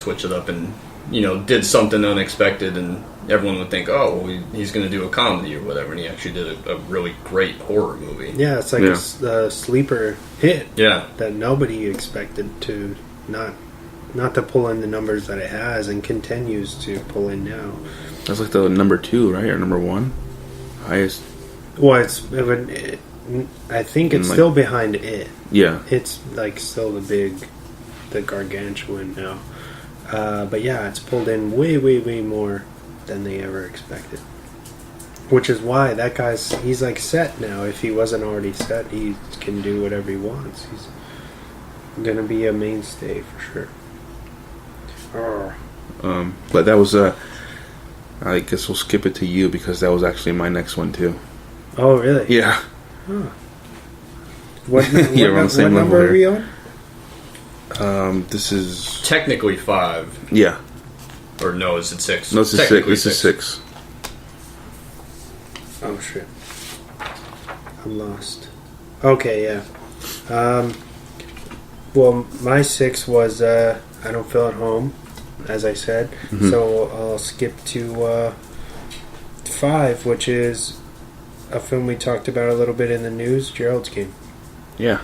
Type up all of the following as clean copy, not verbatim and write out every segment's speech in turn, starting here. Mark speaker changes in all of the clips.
Speaker 1: switch it up and, did something unexpected, and everyone would think, oh, well, he's going to do a comedy or whatever, and he actually did a really great horror movie.
Speaker 2: Yeah, it's like a sleeper hit.
Speaker 1: Yeah.
Speaker 2: That nobody expected to not to pull in the numbers that it has, and continues to pull in now.
Speaker 3: That's like the number 2, right? Or number 1? Highest.
Speaker 2: Well, I think it's still behind it.
Speaker 3: Yeah.
Speaker 2: It's like still the gargantuan now. But yeah, it's pulled in way, way, way more than they ever expected. Which is why that he's like set now. If he wasn't already set, he can do whatever he wants. He's gonna be a mainstay for sure.
Speaker 3: But that was I guess we'll skip it to you because that was actually my next one too.
Speaker 2: Oh really?
Speaker 3: Yeah.
Speaker 2: Huh. What number are we on?
Speaker 3: This is
Speaker 1: technically 5.
Speaker 3: Yeah.
Speaker 1: Or no, is it 6?
Speaker 3: No, this is 6. This is 6.
Speaker 2: Oh shit. I'm lost. Okay, yeah. Well, my 6 was I Don't Feel at Home, as I said. Mm-hmm. So I'll skip to 5, which is a film we talked about a little bit in the news, Gerald's Game.
Speaker 3: Yeah.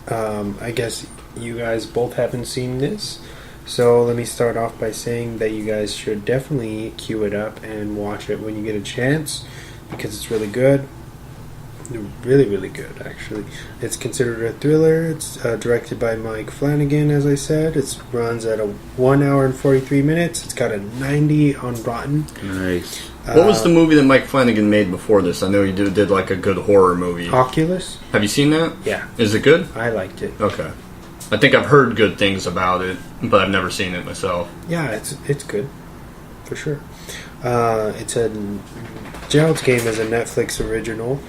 Speaker 2: I guess you guys both haven't seen this, so let me start off by saying that you guys should definitely queue it up and watch it when you get a chance, because it's really good. Really, really good, actually. It's considered a thriller. It's directed by Mike Flanagan, as I said. It runs at 1 hour and 43 minutes. It's got a 90 on Rotten.
Speaker 3: Nice.
Speaker 1: What was the movie that Mike Flanagan made before this? I know he did like a good horror movie.
Speaker 2: Oculus?
Speaker 1: Have you seen that?
Speaker 2: Yeah.
Speaker 1: Is it good?
Speaker 2: I liked it.
Speaker 1: Okay. I think I've heard good things about it, but I've never seen it myself.
Speaker 2: Yeah, it's good. For sure. It's a... Gerald's Game is a Netflix original.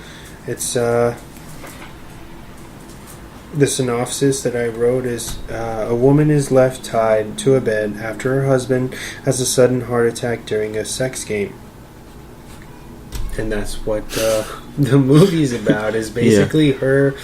Speaker 2: It's the synopsis that I wrote is a woman is left tied to a bed after her husband has a sudden heart attack during a sex game. And that's what the movie's about, is basically her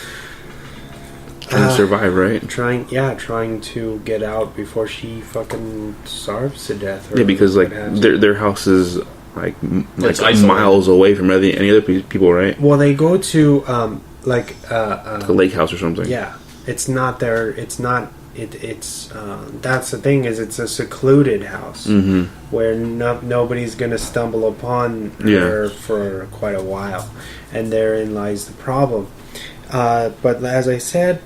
Speaker 3: trying to survive, right?
Speaker 2: Trying to get out before she fucking starves to death.
Speaker 3: Yeah, because like their house is like miles away from any other people, right?
Speaker 2: Well, they go to
Speaker 3: a lake house or something.
Speaker 2: Yeah, it's not their. It's not. It's that's the thing, is it's a secluded house where nobody's gonna stumble upon her for quite a while, and therein lies the problem. But as I said,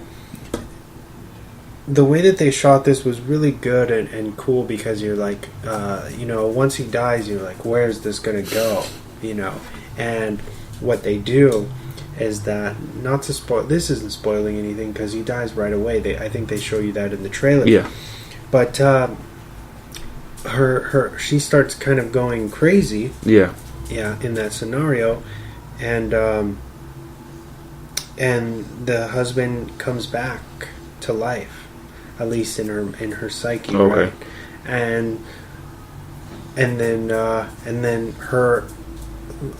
Speaker 2: the way that they shot this was really good and cool, because you're like, once he dies, you're like, where's this gonna go? And what they do is that, not to spoil, this isn't spoiling anything because he dies right away. I think they show you that in the trailer.
Speaker 3: Yeah. But
Speaker 2: she starts kind of going crazy.
Speaker 3: Yeah.
Speaker 2: Yeah, in that scenario, and the husband comes back to life, at least in her psyche,
Speaker 3: okay.
Speaker 2: Right? And then her,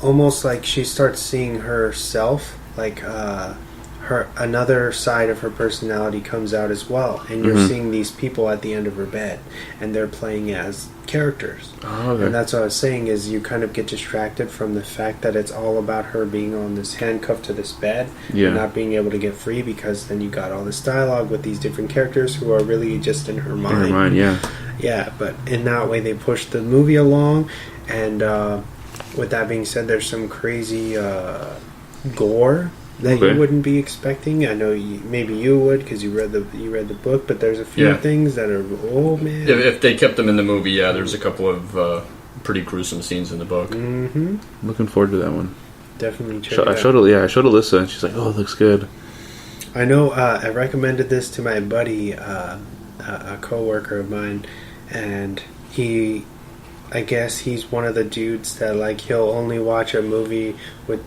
Speaker 2: almost like she starts seeing herself, like her another side of her personality comes out as well, and you're seeing these people at the end of her bed, and they're playing as characters.
Speaker 3: Oh, okay.
Speaker 2: And that's what I was saying, is you kind of get distracted from the fact that it's all about her being on this handcuffed to this bed and not being able to get free, because then you got all this dialogue with these different characters who are really just in her mind.
Speaker 3: In her mind, yeah.
Speaker 2: Yeah, but in that way they push the movie along, and with that being said, there's some crazy gore that you wouldn't be expecting. I know maybe you would, because you read the book, but there's a few things that are, oh man.
Speaker 1: If they kept them in the movie, there's a couple of pretty gruesome scenes in the book.
Speaker 2: Mm-hmm.
Speaker 3: Looking forward to that one.
Speaker 2: Definitely check it out.
Speaker 3: I showed Alyssa, and she's like, "Oh, it looks good."
Speaker 2: I know. I recommended this to my buddy, a coworker of mine, and I guess he's one of the dudes that, like, he'll only watch a movie with,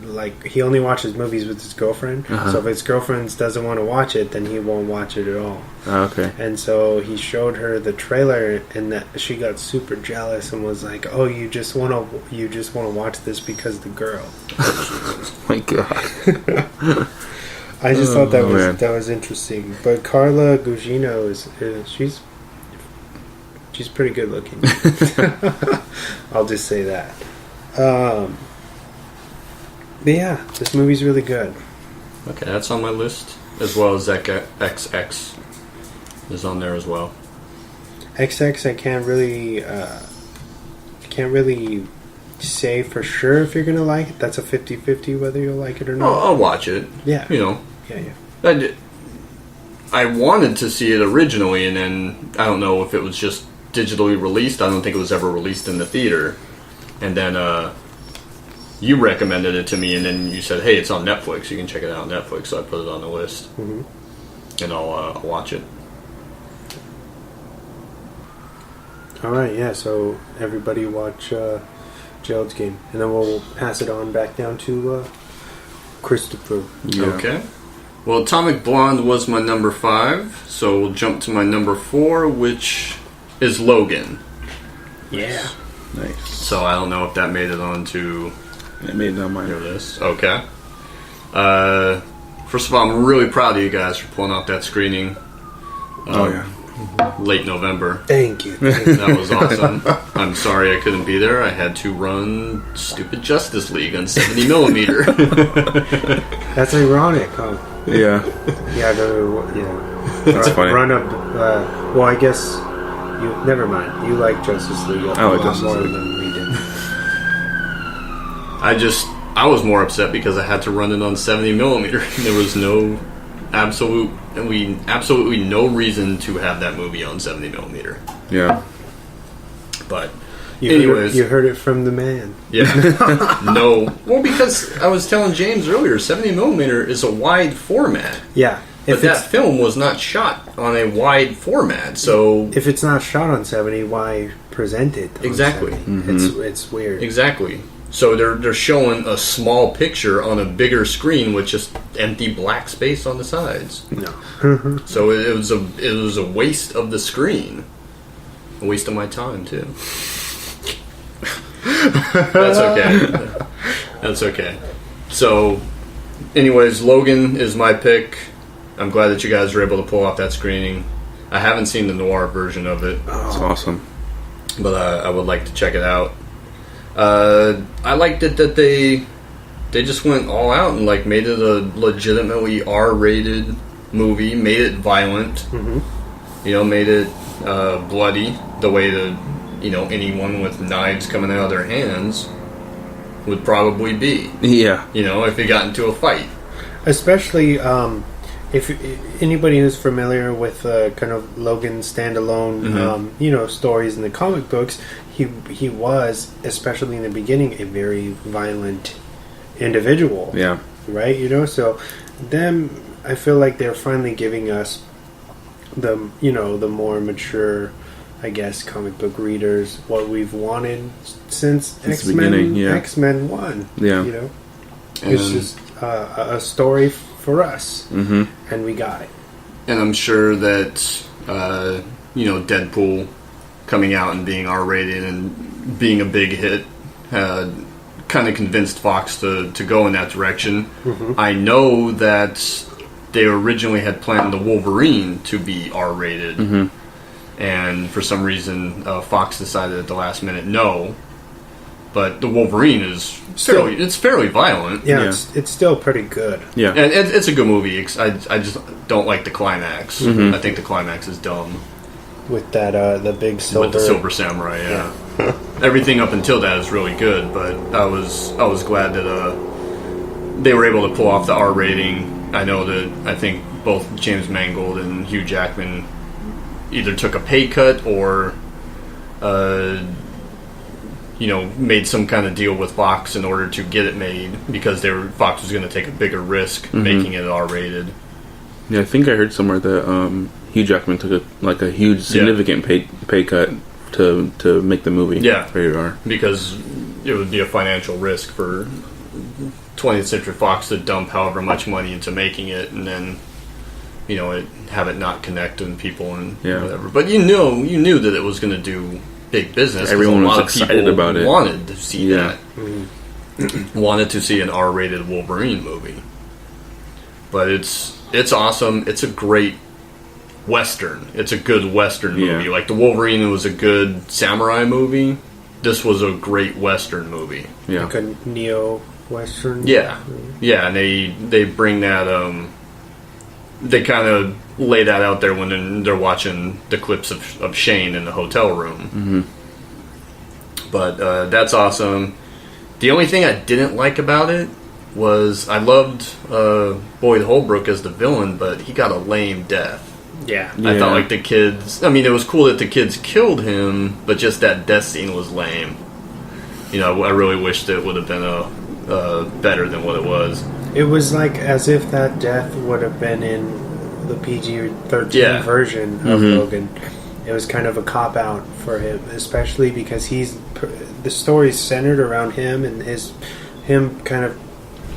Speaker 2: like, he only watches movies with his girlfriend. So if his girlfriend doesn't want to watch it, then he won't watch it at all.
Speaker 3: Oh, okay. And
Speaker 2: so he showed her the trailer, and that she got super jealous and was like, "Oh, you just want to watch this because the girl."
Speaker 3: Oh my god.
Speaker 2: I just thought that was interesting. But Carla Gugino she's She's pretty good looking. I'll just say that. But yeah, this movie's really good.
Speaker 1: Okay, that's on my list, as well as XX is on there as well.
Speaker 2: XX, I can't really say for sure if you're gonna like it. That's a 50-50 whether you'll like it or not.
Speaker 1: I'll watch it.
Speaker 2: Yeah.
Speaker 1: You know.
Speaker 2: Yeah.
Speaker 1: I wanted to see it originally, and then I don't know if it was just digitally released. I don't think it was ever released in the theater. And then you recommended it to me, and then you said, hey, it's on Netflix. You can check it out on Netflix. So I put it on the list. Mm-hmm. And I'll watch it.
Speaker 2: All right, yeah, so everybody watch Gerald's Game. And then we'll pass it on back down to Christopher.
Speaker 1: Yeah. Okay. Well, Atomic Blonde was my number 5, so we'll jump to my number 4, which is Logan.
Speaker 2: Yeah.
Speaker 3: Nice.
Speaker 1: So I don't know if that made it onto...
Speaker 3: It made it on my
Speaker 1: list. Okay. First of all, I'm really proud of you guys for pulling off that screening. Late November.
Speaker 2: Thank you.
Speaker 1: That was awesome. I'm sorry I couldn't be there. I had to run stupid Justice League on 70mm.
Speaker 2: That's ironic, huh?
Speaker 3: Yeah.
Speaker 2: Yeah,
Speaker 3: That's funny.
Speaker 2: Run up. Well, I guess you. Never mind. You like Justice League a lot more than we did.
Speaker 1: I was more upset because I had to run it on 70mm. There was absolutely no reason to have that movie on 70mm.
Speaker 3: Yeah.
Speaker 1: But
Speaker 2: anyways, you heard it from the man.
Speaker 1: Yeah. No. Well, because I was telling James earlier, 70mm is a wide format.
Speaker 2: Yeah.
Speaker 1: But that film was not shot on a wide format, so
Speaker 2: if it's not shot on 70, why present it?
Speaker 1: Exactly.
Speaker 2: Mm-hmm. It's weird.
Speaker 1: Exactly. So they're showing a small picture on a bigger screen with just empty black space on the sides.
Speaker 2: No.
Speaker 1: So it was a waste of the screen, a waste of my time too. That's okay. That's okay. So, anyways, Logan is my pick. I'm glad that you guys were able to pull off that screening. I haven't seen the noir version of it.
Speaker 3: That's awesome.
Speaker 1: But I would like to check it out. I liked it that they just went all out and like made it a legitimately R-rated movie, made it violent,
Speaker 2: mm-hmm.
Speaker 1: Made it bloody the way that anyone with knives coming out of their hands would probably be.
Speaker 3: Yeah.
Speaker 1: If they got into a fight.
Speaker 2: Especially if anybody who's familiar with kind of Logan standalone, mm-hmm. Stories in the comic books, he was, especially in the beginning, a very violent individual.
Speaker 3: Yeah.
Speaker 2: Right? So I feel like they're finally giving us the more mature, I guess, comic book readers what we've wanted since X-Men.
Speaker 3: Yeah.
Speaker 2: X-Men 1.
Speaker 3: Yeah.
Speaker 2: It's just a story for us,
Speaker 3: mm-hmm.
Speaker 2: and we got it.
Speaker 1: And I'm sure that Deadpool coming out and being R-rated and being a big hit kind of convinced Fox to go in that direction.
Speaker 2: Mm-hmm.
Speaker 1: I know that they originally had planned the Wolverine to be R-rated,
Speaker 3: mm-hmm.
Speaker 1: and for some reason Fox decided at the last minute no. But the Wolverine is fairly violent.
Speaker 2: Yeah. It's still pretty good.
Speaker 3: Yeah,
Speaker 1: and it's a good movie. I just don't like the climax.
Speaker 3: Mm-hmm.
Speaker 1: I think the climax is dumb.
Speaker 2: With that the big silver,
Speaker 1: with the silver samurai. Yeah. Everything up until that is really good, but I was glad that they were able to pull off the R rating. I know that I think both James Mangold and Hugh Jackman either took a pay cut or made some kind of deal with Fox in order to get it made because Fox was going to take a bigger risk
Speaker 3: mm-hmm.
Speaker 1: making it R-rated.
Speaker 3: Yeah, I think I heard somewhere that Hugh Jackman took a huge, significant pay cut to make the movie.
Speaker 1: Yeah,
Speaker 3: rated R
Speaker 1: because it would be a financial risk for 20th Century Fox to dump however much money into making it, and then have it not connect with people and whatever. But you knew that it was going to do big business.
Speaker 3: Everyone was excited about it.
Speaker 1: Wanted to see that.
Speaker 2: Mm-hmm.
Speaker 1: Wanted to see an R-rated Wolverine movie. But it's awesome. It's a great Western. It's a good Western movie.
Speaker 3: Yeah.
Speaker 1: Like the Wolverine was a good samurai movie. This was a great Western movie.
Speaker 3: Yeah.
Speaker 2: Like a neo-Western.
Speaker 1: Yeah, yeah, and they bring that. They kind of lay that out there when they're watching the clips of Shane in the hotel room. But that's awesome. The only thing I didn't like about it was I loved Boyd Holbrook as the villain, but he got a lame death.
Speaker 2: Yeah.
Speaker 1: I thought like the kids. I mean, it was cool that the kids killed him, but just that death scene was lame. You know, I really wished it would have been better than what it was.
Speaker 2: It was like as if that death would have been in the PG-13 version of Logan. It was kind of a cop-out for him, especially because the story's centered around him and him kind of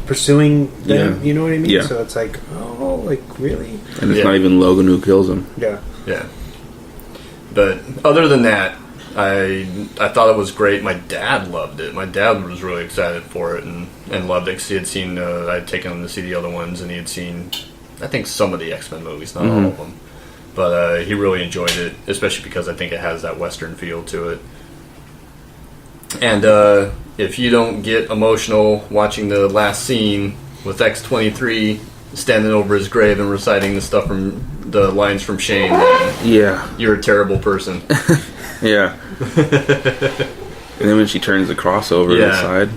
Speaker 2: pursuing them, you know what I mean?
Speaker 3: Yeah.
Speaker 2: So it's like, oh, like, really?
Speaker 3: And it's not even Logan who kills him.
Speaker 2: Yeah.
Speaker 1: Yeah. But other than that, I thought it was great. My dad loved it. My dad was really excited for it and loved it because he had seen, I'd taken him to see the other ones, and he had seen, I think, some of the X-Men movies, not all of them. But he really enjoyed it, especially because I think it has that Western feel to it. And if you don't get emotional watching the last scene with X-23 standing over his grave and reciting the lines from Shane, then you're a terrible person.
Speaker 3: Yeah. And then when she turns the crossover to the side.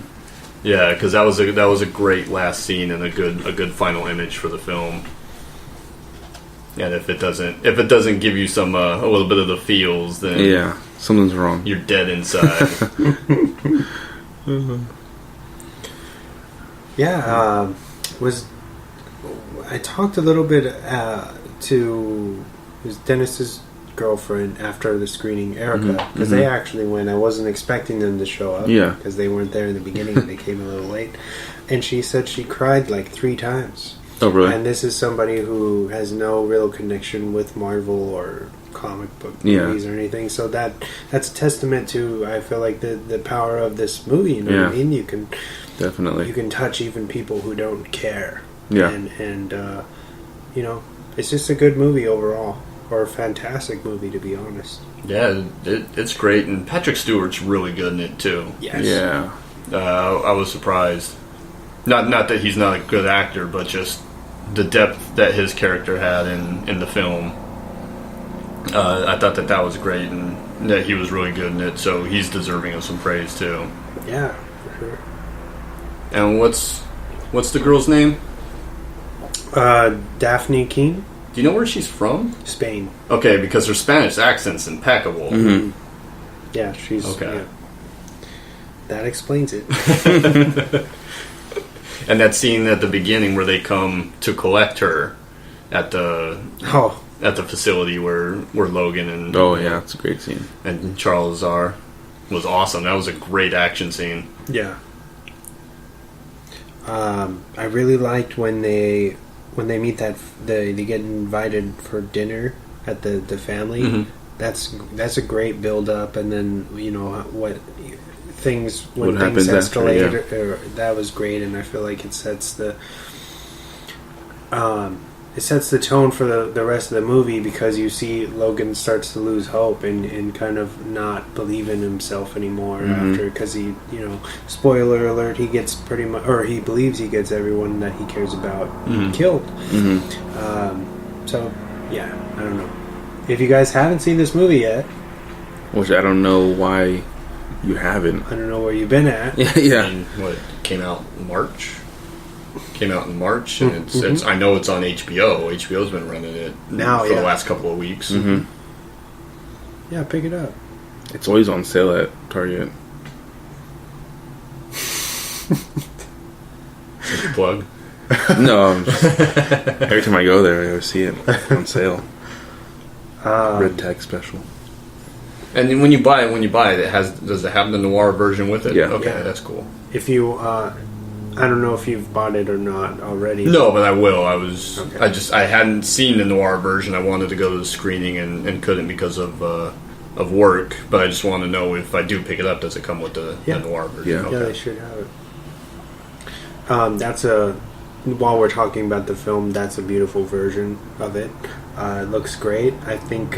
Speaker 1: Yeah, because that was a great last scene and a good final image for the film. And if it doesn't give you some a little bit of the feels, then
Speaker 3: something's wrong.
Speaker 1: You're dead inside.
Speaker 2: I talked a little bit to Dennis's girlfriend after the screening, Erica, because they actually went. I wasn't expecting them to show up because they weren't there in the beginning. They came a little late, and she said she cried like 3 times.
Speaker 3: Oh, really?
Speaker 2: And this is somebody who has no real connection with Marvel or comic book movies or anything. So that's a testament to, I feel like, the power of this movie. You know what I mean? You can
Speaker 3: definitely
Speaker 2: touch even people who don't care.
Speaker 3: Yeah.
Speaker 2: And you know, it's just a good movie overall, or a fantastic movie, to be honest.
Speaker 1: Yeah, it's great, and Patrick Stewart's really good in it too.
Speaker 2: Yes.
Speaker 3: Yeah.
Speaker 1: I was surprised. Not that he's not a good actor, but just the depth that his character had in the film. I thought that was great, and that he was really good in it. So he's deserving of some praise too.
Speaker 2: Yeah, for sure.
Speaker 1: And what's the girl's name?
Speaker 2: Daphne King.
Speaker 1: Do you know where she's from?
Speaker 2: Spain.
Speaker 1: Okay, because her Spanish accent's impeccable.
Speaker 2: Yeah, she's
Speaker 1: okay.
Speaker 2: Yeah. That explains it.
Speaker 1: And that scene at the beginning where they come to collect her at the facility where Logan and
Speaker 3: it's a great scene,
Speaker 1: and Charles are was awesome. That was a great action scene.
Speaker 2: Yeah. I really liked when they meet they get invited for dinner at the family. That's a great build up, and then when things escalate, that was great, and I feel like it sets the tone for the rest of the movie, because you see Logan starts to lose hope and kind of not believe in himself anymore after, because he, spoiler alert, he gets pretty much, or he believes he gets everyone that he cares about killed. So yeah, I don't know if you guys haven't seen this movie yet, which
Speaker 3: I don't know why you haven't.
Speaker 2: I don't know where you've been at.
Speaker 3: Yeah.
Speaker 1: And what came out in March? And it's I know it's on HBO. HBO's been running it now for the last couple of weeks.
Speaker 2: Yeah, pick it up.
Speaker 3: It's always on sale at Target.
Speaker 1: Plug?
Speaker 3: No, every time I go there, I always see it on sale. Red tag special.
Speaker 1: And then when you buy it, does it have the noir version with it?
Speaker 3: Yeah.
Speaker 1: Okay, that's cool.
Speaker 2: If you, I don't know if you've bought it or not already.
Speaker 1: No, but I will. I hadn't seen the noir version. I wanted to go to the screening and couldn't because of work. But I just want to know if I do pick it up, does it come with the noir version?
Speaker 3: Yeah.
Speaker 1: Okay.
Speaker 2: Yeah, they should have it. While we're talking about the film, that's a beautiful version of it. It looks great. I think